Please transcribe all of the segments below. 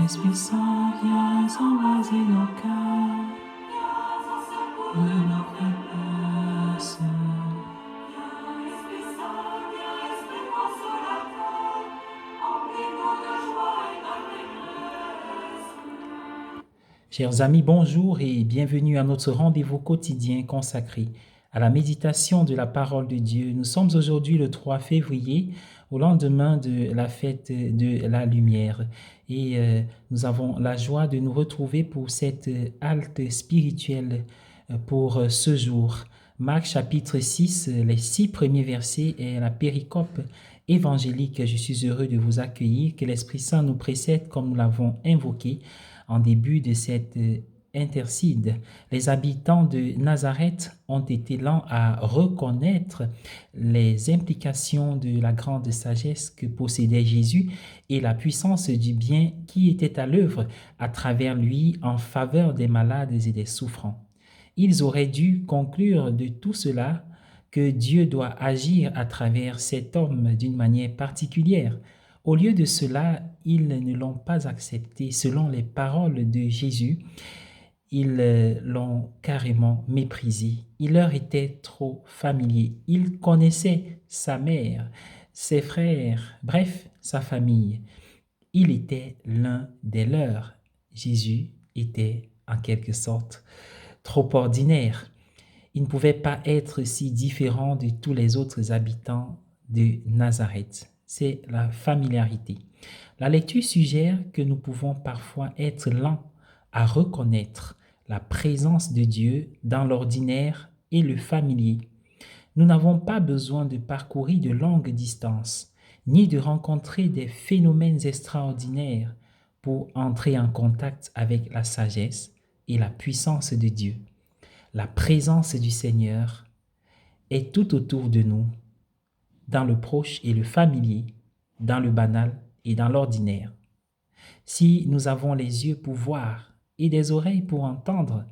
Esprit Saint, viens embraser nos cœurs, de nos faiblesses. Chers amis, bonjour et bienvenue à notre rendez-vous quotidien consacré à la méditation de la parole de Dieu. Nous sommes aujourd'hui le 3 février, au lendemain de la fête de la lumière. Et nous avons la joie de nous retrouver pour cette halte spirituelle pour ce jour. Marc chapitre 6, les 6 premiers versets et la péricope évangélique. Je suis heureux de vous accueillir, que l'Esprit Saint nous précède comme nous l'avons invoqué en début de cette intercide. Les habitants de Nazareth ont été lents à reconnaître les implications de la grande sagesse que possédait Jésus et la puissance du bien qui était à l'œuvre à travers lui en faveur des malades et des souffrants. Ils auraient dû conclure de tout cela que Dieu doit agir à travers cet homme d'une manière particulière. Au lieu de cela, ils ne l'ont pas accepté. Selon les paroles de Jésus, ils l'ont carrément méprisé. Il leur était trop familier. Ils connaissaient sa mère, ses frères, bref, sa famille. Il était l'un des leurs. Jésus était en quelque sorte trop ordinaire. Il ne pouvait pas être si différent de tous les autres habitants de Nazareth. C'est la familiarité. La lecture suggère que nous pouvons parfois être lents à reconnaître la présence de Dieu dans l'ordinaire et le familier. Nous n'avons pas besoin de parcourir de longues distances, ni de rencontrer des phénomènes extraordinaires pour entrer en contact avec la sagesse et la puissance de Dieu. La présence du Seigneur est tout autour de nous, dans le proche et le familier, dans le banal et dans l'ordinaire. Si nous avons les yeux pour voir et des oreilles pour entendre,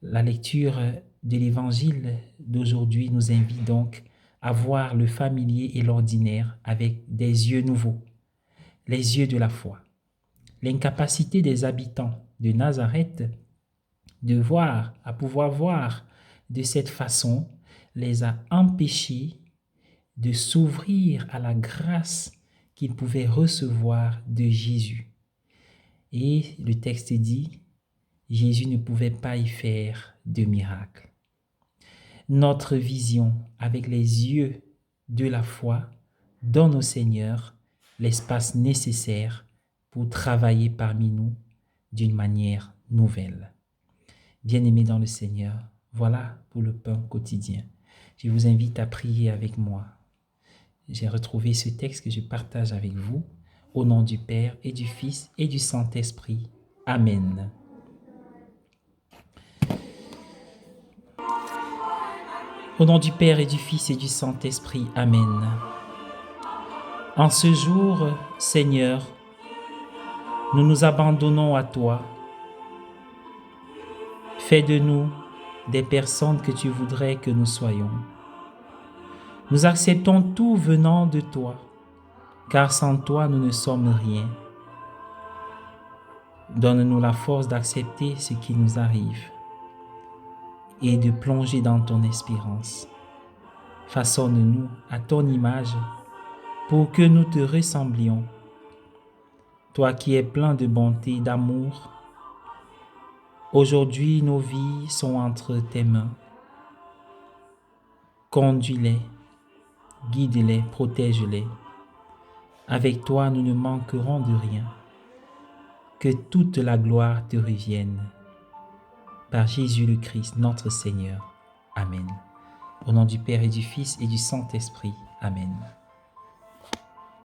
la lecture de l'évangile d'aujourd'hui nous invite donc à voir le familier et l'ordinaire avec des yeux nouveaux, les yeux de la foi. L'incapacité des habitants de Nazareth à pouvoir voir de cette façon les a empêchés de s'ouvrir à la grâce qu'ils pouvaient recevoir de Jésus. Et le texte dit, Jésus ne pouvait pas y faire de miracle. Notre vision avec les yeux de la foi donne au Seigneur l'espace nécessaire pour travailler parmi nous d'une manière nouvelle. Bien-aimés dans le Seigneur, voilà pour le pain quotidien. Je vous invite à prier avec moi. J'ai retrouvé ce texte que je partage avec vous. Au nom du Père et du Fils et du Saint-Esprit. Amen. Au nom du Père et du Fils et du Saint-Esprit. Amen. En ce jour, Seigneur, nous nous abandonnons à toi. Fais de nous des personnes que tu voudrais que nous soyons. Nous acceptons tout venant de toi, car sans toi nous ne sommes rien. Donne-nous la force d'accepter ce qui nous arrive et de plonger dans ton espérance. Façonne-nous à ton image pour que nous te ressemblions. Toi qui es plein de bonté, d'amour, aujourd'hui nos vies sont entre tes mains. Conduis-les, guide-les, protège-les. Avec toi, nous ne manquerons de rien. Que toute la gloire te revienne. Par Jésus le Christ, notre Seigneur. Amen. Au nom du Père et du Fils et du Saint-Esprit. Amen.